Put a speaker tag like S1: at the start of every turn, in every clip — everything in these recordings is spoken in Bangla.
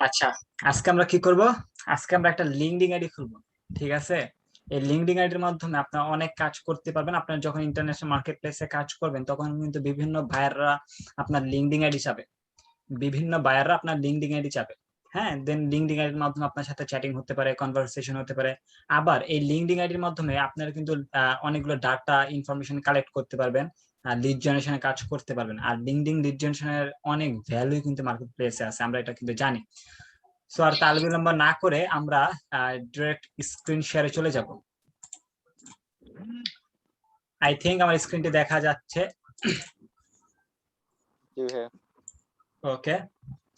S1: আচ্ছা, আজকে আমরা কি করব? আজকে আমরা একটা লিঙ্কডিন আইডি খুলবো। ঠিক আছে? এই লিঙ্কডিন আইডির মাধ্যমে আপনারা অনেক কাজ করতে পারবেন। আপনারা যখন ইন্টারন্যাশনাল মার্কেট প্লেসে কাজ করবেন তখন কিন্তু বিভিন্ন বায়াররা আপনার লিঙ্কডিন আইডি চাবে। বিভিন্ন বায়াররা আপনার লিঙ্কডিন আইডি চাবে। হ্যাঁ, দেন লিঙ্কডিন আইডির মাধ্যমে আপনার সাথে চ্যাটিং হতে পারে, কনভারসেশন হতে পারে। আবার এই লিঙ্কডিন আইডির মাধ্যমে আপনারা কিন্তু অনেকগুলো ডাটা ইনফরমেশন কালেক্ট করতে পারবেন, আর লিড জেনারেশনে কাজ করতে পারবেন। আর লিঙ্কডিন লিড জেনারেশনের অনেক ভ্যালু কিন্তু মার্কেট প্লেসে আছে, আমরা এটা কিন্তু জানি। সো আর তাল বিলম্ব না করে আমরা ডিরেক্ট স্ক্রিন শেয়ারে চলে যাব। আই থিঙ্ক আমার স্ক্রিনটি দেখা যাচ্ছে। ওকে,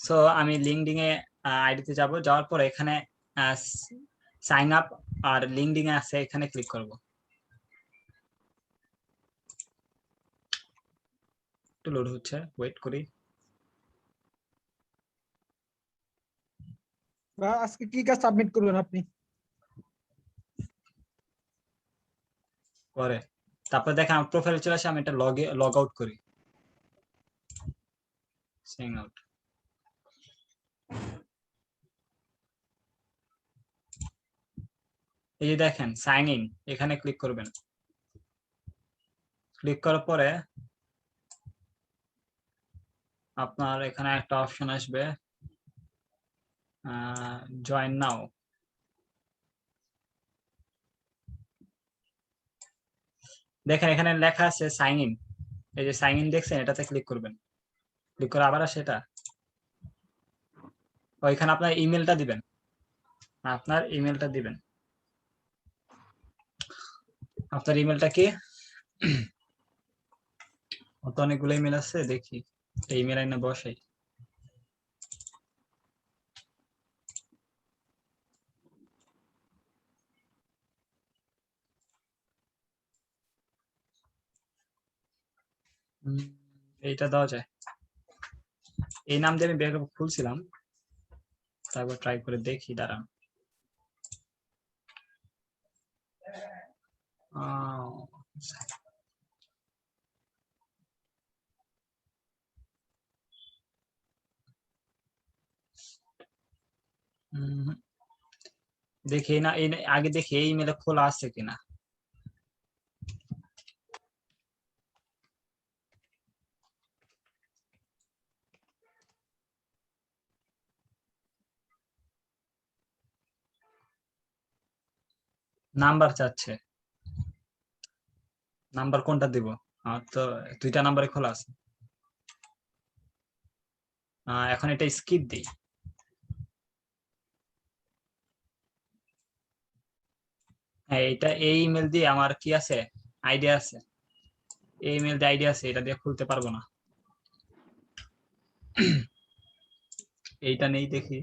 S1: সো আমি লিঙ্কডিন এ আইডিতে যাব। যাওয়ার পর এখানে সাইন আপ আর লিঙ্কডিন এ আছে, এখানে ক্লিক করব। একটু লোড হচ্ছে, ওয়েট করি।
S2: আজকে কি কাজ সাবমিট করবেন আপনি?
S1: পরে তারপর দেখেন আমার প্রোফাইলে চলে আসে, আমি এটা লগ আউট করি। Sign out. এই যে দেখেন সাইন ইন, এখানে ক্লিক করবেন। ক্লিক করার পরে আপনার এখানে একটা অপশন আসবে, জয়েন নাও। দেখেন এখানে লেখা আছে সাইন ইন। এই যে সাইন ইন দেখছেন, এটাতে ক্লিক করবেন। ক্লিক করে আবার আসে এটা। ওইখানে আপনার ইমেলটা দিবেন। আপনার ইমেলটা দিবেন। আপনার ইমেলটা কি? অত অনেকগুলো ইমেল আছে, দেখি এই ইমেল আইনে বসাই। এইটা দেওয়া যায়। এই নাম দিয়ে আমি ব্যাকআপ খুলছিলাম, তারপর ট্রাই করে দেখি, দাঁড়ান। দেখি না, আগে দেখি এই ইমেলে খোলা আছে কিনা। নাম্বার চাচ্ছে, নাম্বার কোনটা দিব? আমার তো দুইটা নাম্বারে খোলা আছে। এখন এটা স্কিপ দিই। হ্যাঁ, এটা এই ইমেল দিয়ে আমার কি আছে, আইডিয়া আছে। এই ইমেল দিয়ে আইডিয়া আছে, এটা দিয়ে খুলতে পারবো না। এইটা নেই, দেখি।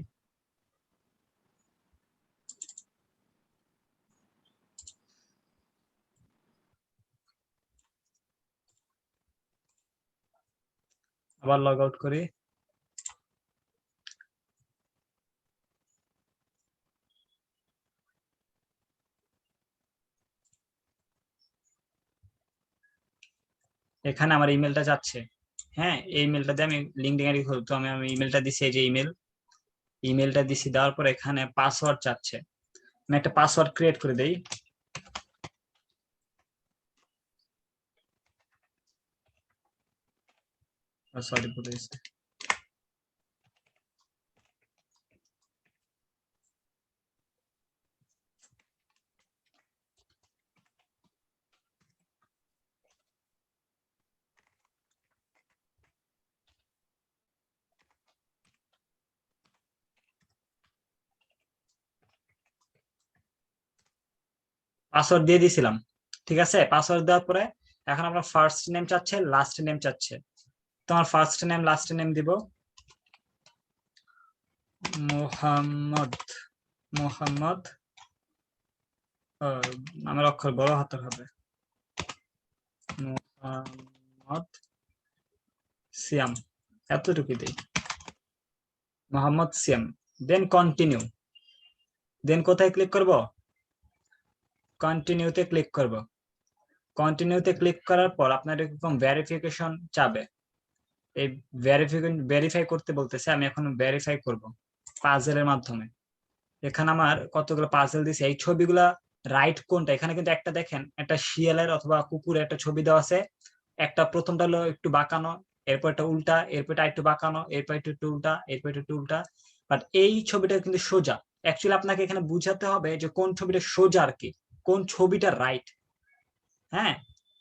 S1: আবার লগ আউট করি। এখানে আমার ইমেলটা যাচ্ছে। হ্যাঁ, এই ইমেলটা দিয়ে আমি লিঙ্কডইন আইডি খুলতো, আমি ইমেলটা দিছি, এই যে ইমেলটা দিছি। দেওয়ার পর এখানে পাসওয়ার্ড চাচ্ছে। আমি একটা পাসওয়ার্ড ক্রিয়েট করে দেই। সরি, ভুলে গেছি। পাসওয়ার্ড দিয়ে দিয়েছিলাম। ঠিক আছে, পাসওয়ার্ড দেওয়ার পরে এখন আপনার ফার্স্ট নেম চাচ্ছে, লাস্ট নেম চাচ্ছে। তোমার ফার্স্ট নেম লাস্ট নেম দিব। মোহাম্মদ। মোহাম্মদ, নামের অক্ষর বড় হাতের হবে। মোহাম্মদ সিয়াম, এতটুকু দিই। মোহাম্মদ সিয়াম। দেন কন্টিনিউ। দেন কোথায় ক্লিক করব? কন্টিনিউতে ক্লিক করব। কন্টিনিউতে ক্লিক করার পর আপনার এরকম ভেরিফিকেশন চাবে। এই ভেরিফাই করতে বলতেছে, আমি এখন ভেরিফাই করব পাজেলের মাধ্যমে। এখানে আমার কতগুলো পাজেল দিছে, এই ছবিগুলা রাইট কোনটা, এখানে কিন্তু একটা দেখেন একটা শিয়ালের অথবা কুকুরের একটা ছবি দেওয়া আছে, একটা প্রথমটা হলো একটু বাঁকানো, এরপর একটা উল্টা, এরপর একটু বাঁকানো, এরপর একটু উল্টা, এরপর একটু উল্টা, বাট এই ছবিটা কিন্তু সোজা। অ্যাকচুয়ালি আপনাকে এখানে বুঝাতে হবে যে কোন ছবিটা সোজা আর কি, কোন ছবিটা রাইট। হ্যাঁ,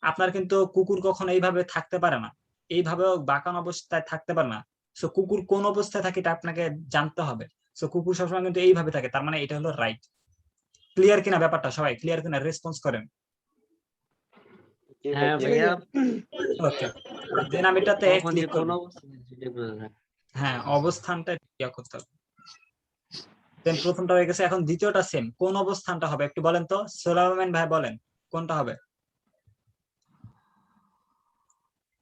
S1: আপনার কিন্তু কুকুর কখনো এইভাবে থাকতে পারে না, এইভাবেও বাঁকানো অবস্থায় থাকতে পারে না। সো কুকুর কোন অবস্থায় থাকে এটা আপনাকে জানতে হবে। সো কুকুর সবসময় কিন্তু এইভাবে থাকে, তার মানে এটা হলো রাইট। ক্লিয়ার কিনা ব্যাপারটা, সবাই ক্লিয়ার কিনা রেসপন্স করেন।
S3: হ্যাঁ
S2: জি
S3: ভাইয়া,
S2: ভাইয়া।
S1: ওকে, দেন আমি এটাতে
S3: কখন যে
S1: ক্লিক
S3: কোন
S1: করব।
S3: অবস্থায় সেটা বোঝা যায় না।
S1: হ্যাঁ, অবস্থানটা ইয়া করতে হবে। দেন প্রথমটা হয়ে গেছে, এখন দ্বিতীয়টা সেম, কোন অবস্থানটা হবে একটু বলেন তো, সোলারম্যান ভাই বলেন কোনটা হবে।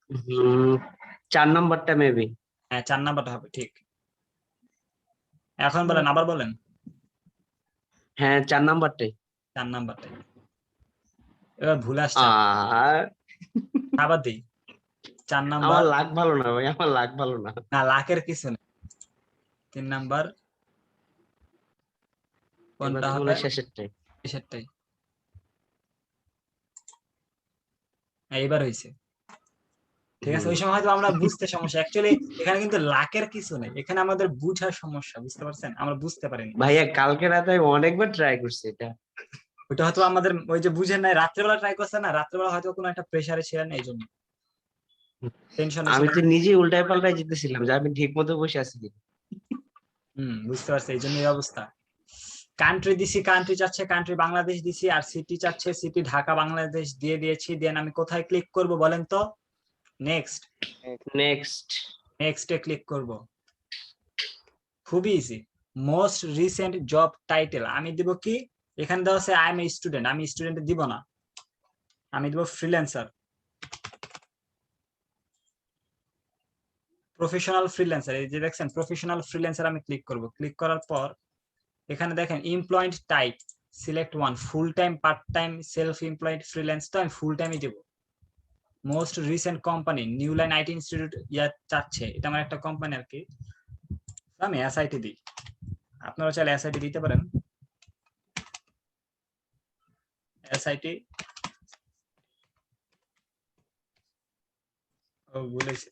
S3: হুম, 4 নাম্বারটা মেবি।
S1: হ্যাঁ, 4 নাম্বারটা হবে, ঠিক। এখন বলেন, আবার বলেন।
S3: হ্যাঁ 4 নাম্বারটাই।
S1: 4 নাম্বারটাই। এবার ভুল আসছে,
S3: আর
S1: আবার দিই। 4 নাম্বার।
S3: আমার লাক ভালো না ভাই, আমার লাক ভালো না।
S1: না, লাখের কিছু নেই। 3 নাম্বার
S3: এবার
S1: কোনটা হবে।
S3: তাহলে শেষেরটাই।
S1: সেটাই। এইবার হয়েছে। ঠিক আছে,
S3: হুম।
S1: ওই সময় হয়তো আমরা বুঝতে সমস্যা, অ্যাকচুয়ালি এখানে কিন্তু লাখের কিছু নেই, এখানে আমাদের বুঝার সমস্যা, বুঝতে পারছেন, আমরা বুঝতে পারিনি।
S3: ভাইয়া কালকে রাতে আমি অনেকবার ট্রাই করছি এটা।
S1: ওইটা হয়তো আমাদের ওই যে বুঝেন নাই, রাত্রেবেলা ট্রাই করছেন না, রাত্রেবেলা হয়তো কোনো একটা প্রেসারে ছিলেন, এই জন্য টেনশনে
S3: আমি
S1: ছিলেন।
S3: তো নিজে উল্টায় পাল্টায় জিতেছিলাম যে আমি ঠিক মতো বসে আছি কিনা।
S1: বুঝতে পারছি, এই জন্য এই অবস্থা। কান্ট্রি দিছি, কান্ট্রি চাচ্ছে, কান্ট্রি বাংলাদেশ দিছি, আর সিটি চাচ্ছে, সিটি ঢাকা বাংলাদেশ দিয়ে দিয়েছি। দেন আমি কোথায় ক্লিক করব বলেন তো। নেক্সট।
S3: নেক্সট।
S1: নেক্সটে ক্লিক করব। খুবই easy. Most recent job title আমি দিব কি, এখানে দেওয়া আছে আই এম এ স্টুডেন্ট, আমি স্টুডেন্ট দিব না, আমি দিব ফ্রিল্যান্সার, প্রফেশনাল ফ্রিল্যান্সার। এই যে দেখছেন প্রফেশনাল ফ্রিল্যান্সার, আমি ক্লিক করব। ক্লিক করার পর এখানে দেখেন employed type, select one, full time, part time, self employed, freelance, তো আমি ফুল টাইমই দিব। Most recent company new line IT institute ইয়া চাচ্ছে, এটা আমার একটা কোম্পানি আর কি। আমি এসআইটি দিই, আপনারা চাইলে এসআইটি দিতে পারেন। এসআইটি, ও বলেছে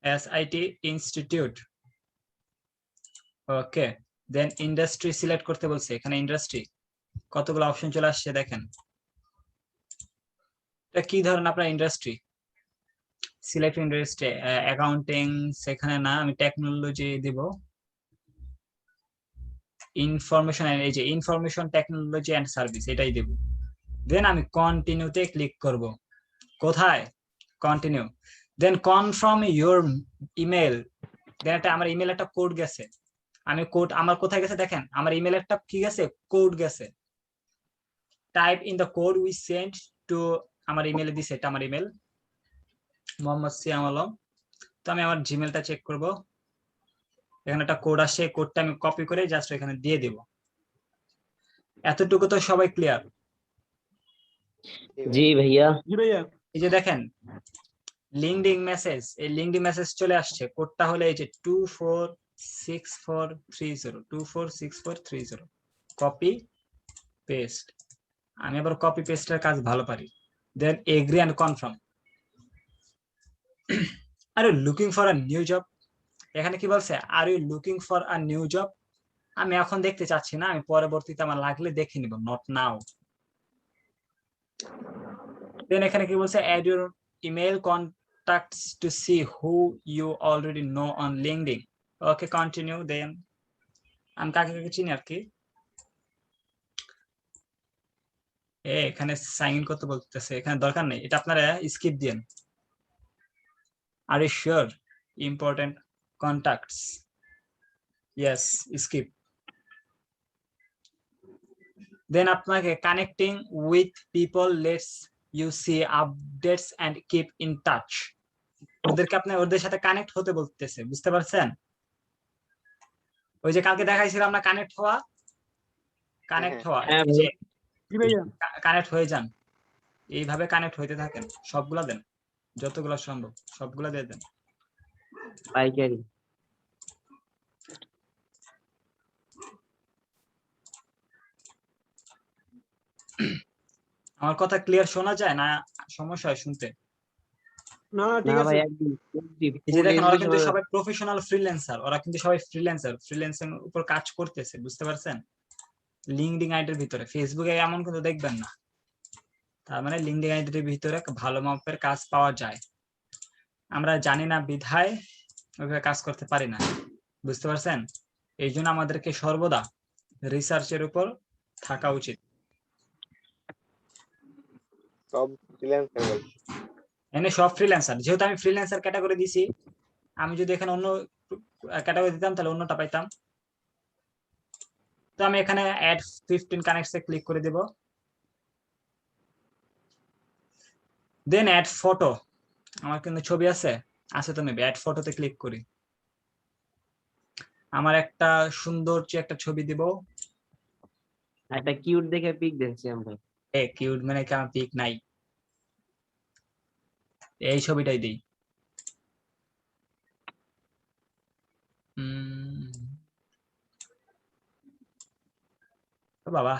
S1: এসআইটি ইনস্টিটিউট। ওকে, দেন ইন্ডাস্ট্রি সিলেক্ট করতে বলছে, এখানে ইন্ডাস্ট্রি কতগুলো অপশন চলে আসছে দেখেন। এটা কি ধরেন আপনার ইন্ডাস্ট্রি, সিলেক্ট ইন্ডাস্ট্রি, অ্যাকাউন্টিং, সেখানে না, আমি টেকনোলজি দিব। ইনফরমেশন, এই যে ইনফরমেশন টেকনোলজি এন্ড সার্ভিস, এটাই দেব। দেন আমি কন্টিনিউতে ক্লিক করব। কোথায়, continue. Then confirm your email. Then একটা আমার ইমেল একটা কোড গেছে, আমি কোড আমার কোথায় গেছে দেখেন, আমার ইমেল একটা কি গেছে, কোড গেছে। Type in the code we send to, আমার ইমেলে দিছে, এটা আমার ইমেল মোহাম্মদ সিয়াম আলম। তো আমি আমার জিমেলটা চেক করব, এখানে একটা কোড আসছে, কোডটা আমি কপি করে জাস্ট এখানে দিয়ে দিব। এতটুকু তো সবাই ক্লিয়ার।
S3: জি ভাইয়া।
S2: জি ভাইয়া।
S1: এই যে দেখেন লিংকডিন মেসেজ, এই লিংকডিন মেসেজ চলে আসছে, কোডটা হলো এই যে 246430, 246430। কপি পেস্ট, আমি আবার কপি পেস্টের কাজ ভালো পারি। Then agree and confirm. Are you looking for a new job, এখানে কি বলছে, are you looking for a new job. আমি এখন দেখতে চাচ্ছি না, আমি পরবর্তীতে আমার লাগলে দেখে নিব, নট নাও। দেন এখানে কি বলছে, add your email contacts to see who you already know on LinkedIn. Okay, continue. Then আমি কাকে কাকে চিনি আর কি, এখানে সাইন ইন করতে বলতেছে, এখানে দরকার নেই, এটা আপনারা স্কিপ দিন। Are you sure, important contacts, yes, skip. Then আপনাকে connecting with people, let's you see updates and keep in touch. ওদেরকে আপনি ওদের সাথে কানেক্ট হতে বলতেছে, বুঝতে পারছেন। ওই যে কালকে দেখাইছিলাম না কানেক্ট হওয়া, কানেক্ট হওয়া,
S3: হ্যাঁ
S1: এই যে
S2: জি ভাইয়া।
S1: কানেক্ট হয়ে যান, এইভাবে কানেক্ট হইতে থাকেন, সবগুলা দেন, যতগুলা সম্ভব সবগুলা দিয়ে দেন।
S3: পাইকারি।
S1: আমার কথা ক্লিয়ার শোনা যায় না, সমস্যা হয় শুনতে?
S2: না না
S3: না
S2: ঠিক আছে।
S3: ভাই একদম
S1: এই যে
S3: ফুল
S1: দেখেন, ওরা
S3: ইংলিশ।
S1: কিন্তু সবাই প্রফেশনাল ফ্রিল্যান্সার, ওরা কিন্তু সবাই ফ্রিল্যান্সিং উপর কাজ করতেছে, বুঝতে পারছেন? লিঙ্কডইন আইডির ভিতরে, ফেসবুকে এমন কিন্তু দেখবেন না। তার মানে লিঙ্কডইন আইডির ভিতরে ভালো মাপের কাজ পাওয়া যায়। আমরা জানি না বিধায় ওইভাবে কাজ করতে পারি না, বুঝতে পারছেন? এই জন্য আমাদেরকে সর্বদা রিসার্চের উপর থাকা উচিত।
S4: সব ফ্রিল্যান্সার ভাই।
S1: এনে সব ফ্রিল্যান্সার, যেহেতু আমি ফ্রিল্যান্সার ক্যাটাগরি দিছি, আমি যদি এখানে অন্য ক্যাটাগরি দিতাম তাহলে অন্যটা পাইতাম। তো আমি এখানে অ্যাড 15 কানেক্টসে ক্লিক করে দেব, দেন অ্যাড ফটো, আমার কিন্তু ছবি আছে তো আমি অ্যাড ফটোতে ক্লিক করি, আমার একটা সুন্দর একটা ছবি দিব।
S3: একটা কিউট দেখে পিক দিচ্ছি আমরা।
S1: কিউট মানে কি, আমার পিক নাই, এই ছবিটাই দিই। বাবা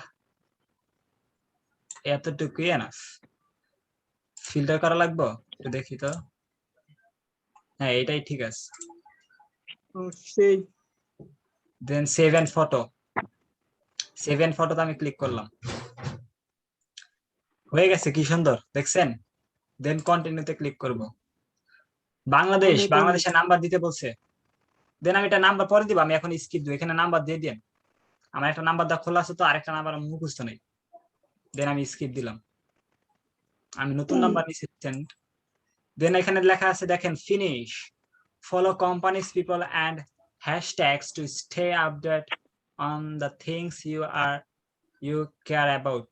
S1: এতটুকুই এনাফ, ফিল্টার করা লাগবে, একটু দেখি তো। হ্যাঁ এটাই ঠিক আছে।
S2: সেই
S1: then save and photo, save and ফটোতে আমি ক্লিক করলাম, হয়ে গেছে, কি সুন্দর দেখছেন? দেন কন্টিনিউতে ক্লিক করব। বাংলাদেশের নাম্বার দিতে বলছে, দেন আমি এটা নাম্বার পরে দিব, আমি এখন স্কিপ দিব, এখানে নাম্বার দিয়ে দেন। আমার একটা নাম্বার দা খোলা আছে, তো আরেকটা নাম্বার মুখস্থ নেই, দেন আমি স্কিপ দিলাম, আমি নতুন নাম্বার নিচ্ছি। দেন এখানে লেখা আছে দেখেন, finish, follow companies people and hashtags to stay update on the things you care about.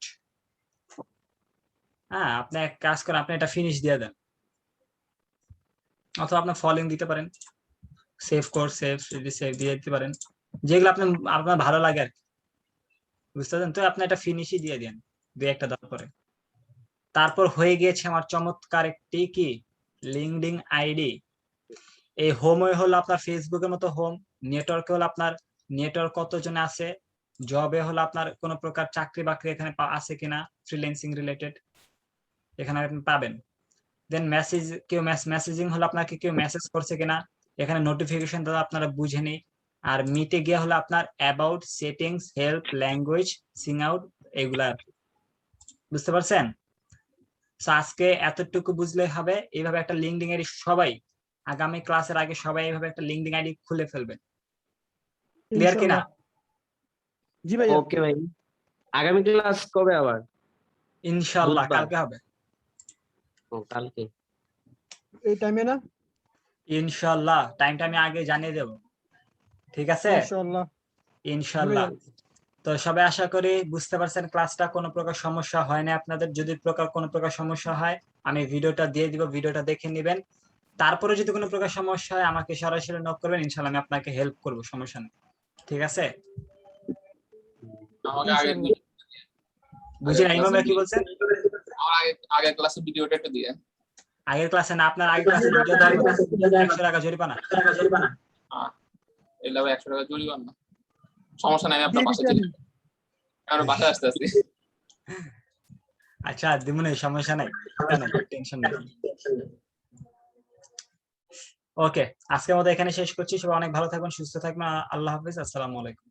S1: হ্যাঁ, আপনি এক কাজ করেন, আপনি এটা ফিনিশ দিয়ে দেন, অথবা আপনি ফলোইং দিতে পারেন, সেভ দিয়ে দিতে পারেন, যেগুলো আপনার ভালো লাগে আর কি, বুঝতে পারছেন? তো আপনি এটা ফিনিশই দিয়ে দেন, দুই একটা দেওয়ার পরে। তারপর হয়ে গিয়েছে আমার চমৎকার একটি কি লিঙ্কডইন আইডি। এই হোম হলো আপনার ফেসবুকের মতো হোম, নেটওয়ার্কে হলো আপনার নেটওয়ার্ক কতজন আছে, জবে হলো আপনার কোন প্রকার চাকরি বাকরি এখানে আছে কিনা ফ্রিল্যান্সিং রিলেটেড, এখানে আপনি পাবেন। দেন মেসেজিং হলো আপনাকে কেউ মেসেজ করছে কিনা, এখানে নোটিফিকেশন দাদা আপনারা বুঝে নিই। আর মিটে গিয়ে হলো আপনার about, settings, help, language, Singh out, এগুলা, বুঝতে পারছেন? আজকে এতটুকু বুঝলে হবে, এইভাবে একটা লিঙ্কডইন আইডি সবাই আগামী ক্লাসের আগে সবাই এইভাবে একটা লিঙ্কডইন আইডি খুলে ফেলবেন, ক্লিয়ার কিনা?
S2: জি ভাইয়া।
S3: ওকে ভাই, আগামী ক্লাস কবে আবার?
S1: ইনশাআল্লাহ
S3: বুধবার।
S1: কালকে হবে।
S3: ও কালকে।
S2: এই টাইমে না?
S1: ইনশাআল্লাহ টাইমটা আমি আগে জানিয়ে দেব, ঠিক আছে?
S2: ইনশাআল্লাহ।
S1: ইনশাআল্লাহ। তো সবাই আশা করি বুঝতে পারছেন ক্লাসটা, কোনো প্রকার সমস্যা হয় না আপনাদের। যদি কোনো প্রকার সমস্যা হয় আমি ভিডিওটা দিয়ে দিব, ভিডিওটা দেখে নেবেন। তারপরে যদি কোনো প্রকার সমস্যা হয় আমাকে সরাসরি নক করবেন, ইনশাআল্লাহ আমি আপনাকে হেল্প করব, সমস্যা নেই, ঠিক আছে?
S5: আমাকে আগে
S1: বুঝি না ইমাম কি বলছেন?
S5: আমার আগে ক্লাসে ভিডিওটা একটু দিয়ে।
S1: আগের ক্লাসে না, আপনার আগের ক্লাসে ভিডিও দেওয়া 100 টাকা জরিমানা।
S5: এলে 100 টাকা জরিমানা, সমস্যা নাই, আমি আপনার পাশে ছিলাম, আমি বাসায় আসতে আসছি।
S1: আচ্ছা দিমুনে, সমস্যা নাই, টেনশন নাই। ওকে, আজকের মতো এখানে শেষ করছি। সবাই অনেক ভালো থাকবেন, সুস্থ থাকবেন। আল্লাহ হাফেজ, আসসালামু আলাইকুম।